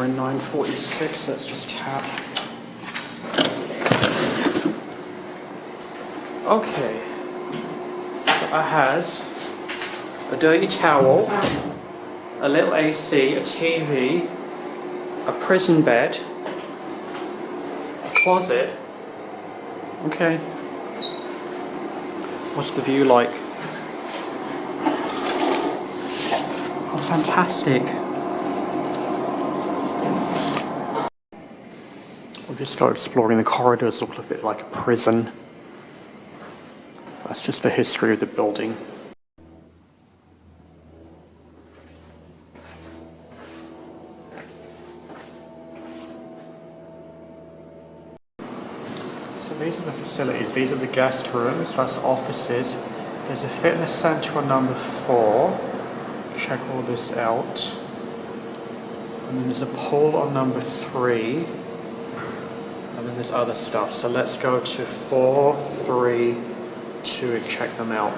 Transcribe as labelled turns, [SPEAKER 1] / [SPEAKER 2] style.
[SPEAKER 1] we're in 9:46, let's just tap. Okay, so it has a dirty towel, a little AC, a TV, a prison bed, a closet. Okay. What's the view like? Oh, fantastic. We'll just start exploring the corridors. Look a bit like a prison. That's just the history of the building. So these are the facilities. These are the guest rooms. That's offices. There's a fitness centre on number 4. Check all this out. And then there's a pool on number 3. And then there's other stuff. So let's go to 4, 3, 2 and check them out.